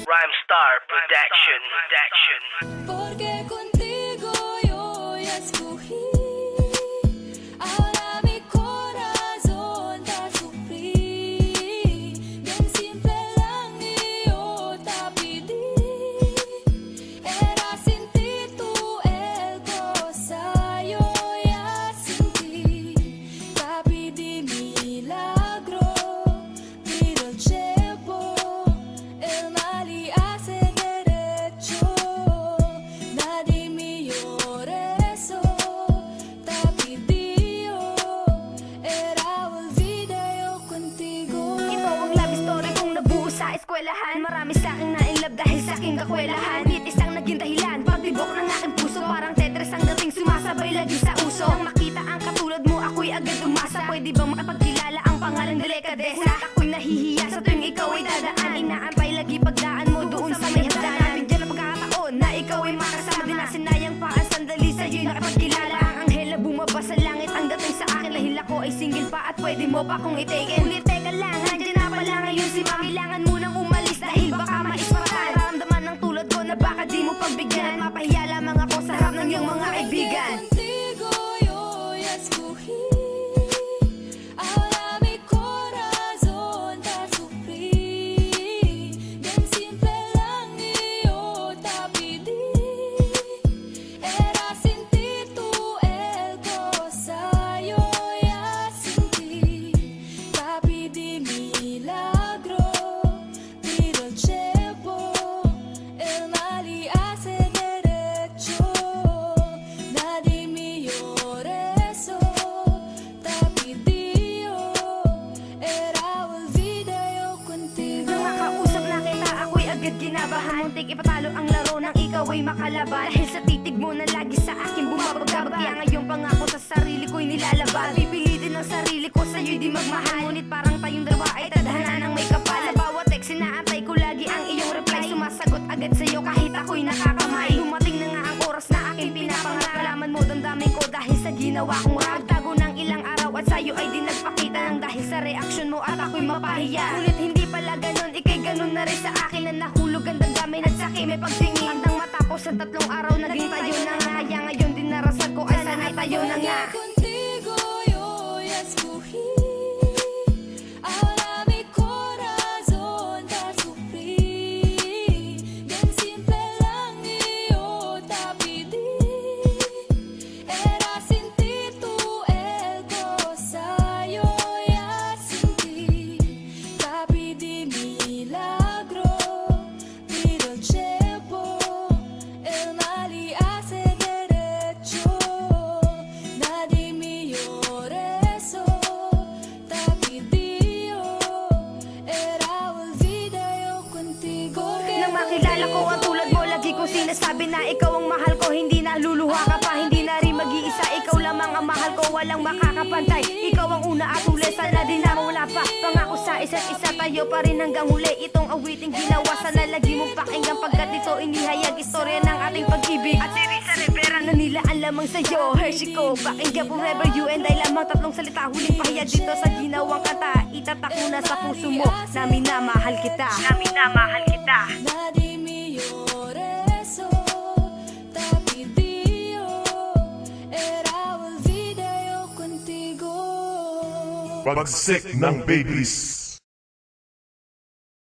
Rhymestar Production. Porque contigo yo ya escogí. Ahora mi corazón te sufrí. Bien simple lang y yo te pedí. Era sin ti tú el cosa yo ya sentí. Te pedí milagro, pero el tiempo el mal y hace derecho. Nadie me llore eso. Te pedí yo, era olvida yo contigo. Ito ang love story kong nabuo sa eskwelahan. Marami sa akin na-inlove dahil sa aking kakwelahan. Nit isang naging dahilan, pagtibok ng aking puso. Parang Tetris ang dating sumasabay lagi sa uso. Nang makita ang katulad mo, ako'y agad umasa. Pwede bang makapagkilala ang pangalang delikadesa? Ngunit ako'y nahihiya sa tuwing ikaw ay dadaan. Inaantay lagi pagdaan mo doon sa may hagdanan. Bigyan ang pagkakataon na ikaw ay makasama din na sinayang pa ang sandali sa'yo'y nakapagkilala. Ang anghel na bumaba sa langit ang dating sa akin. Dahil ako ay single pa at pwede mo pa kong itaken. Ngunit teka lang, andyan na pala ngayon si Ma. Kailangan mo nang umalis dahil baka maispatan. Nararamdaman ng tulad ko na baka di mo pagbigyan. Mapahiya lamang ako sa harap ng iyong mga kaibigan. Contigo yo ya escogí. Ahora mi corazón te sufrí. Bien simple lang y yo te pedí. Era sin ti tú el cosa yo ya sentí. Te pedí milagro, pero el tiempo el mal y hace derecho. Nadie me llore eso. Te pedí yo, era olvida yo contigo. Nang makausap na kita, ako'y agad kinabahan. Muntik ipatalo ang laro nang ikaw ay makalaban. Dahil sa titig mo na lagi sa akin bumabagabag. Kaya ngayong pangako sa sarili ko'y nilalaban. Pipilitin ang sarili ko sa'yo'y di magmahal. Ngunit parang tayong dalawa ay tadhana ng may kapal. Sa bawat text inaantay ko lagi ang iyong reply. Sumasagot agad sa'yo kahit ako'y nakakamay. Dumating na nga ang oras na aking pinapangarap. Kalaman mo damdamin ko dahil sa ginawa kong rap. Tago ng ilang araw at sa'yo ay di nagpakita ng dahil sa reaksyon mo at ako'y mapahiya. Ngunit hindi pala ganun, ikay ganun na rin sa akin. Na nahulog ang damdamin at sa'kin may pagtingin. Hanggang matapos sa 3 araw naging tayo na nga. Kaya ngayon dinarasal ko ay sana tayo na nga. Contigo yo ya escogí. Ahora mi corazón te sufrí. Bien simple lang y yo te pedí. Era sin ti tú el cosa yo ya sentí. Te pedí milagro, pero el tiempo el mal y hace derecho. Nadie me llore eso. Te pedí yo, era olvida yo contigo. Nang makilala ko ang tulad mo, lagi kong sinasabi na ikaw ang mahal ko. Hindi na luluha ka pa, hindi na rin mag-iisa. Ikaw lamang ang mahal ko, walang makakapantay. Ikaw ang una at huli, sana din na mawala pa. Pangako sa isa't isa, tayo pa rin hanggang huli. Itong awiting ginawa, sana lagi mong pakinggan. Pagkat ito inihayag istorya ng ating pag-ibig. At si Risa Rivera na nilaan lamang sa'yo. Hershey ko, pakinggan forever you and I. Lamang 3 salita, huling pahayag dito sa ginawang kanta. Itatak mo na sa puso mo, na minamahal kita. Na minamahal kita. Nadie me llore eso. Te pedí yo, era olvida yo contigo. Pagsik ng babies.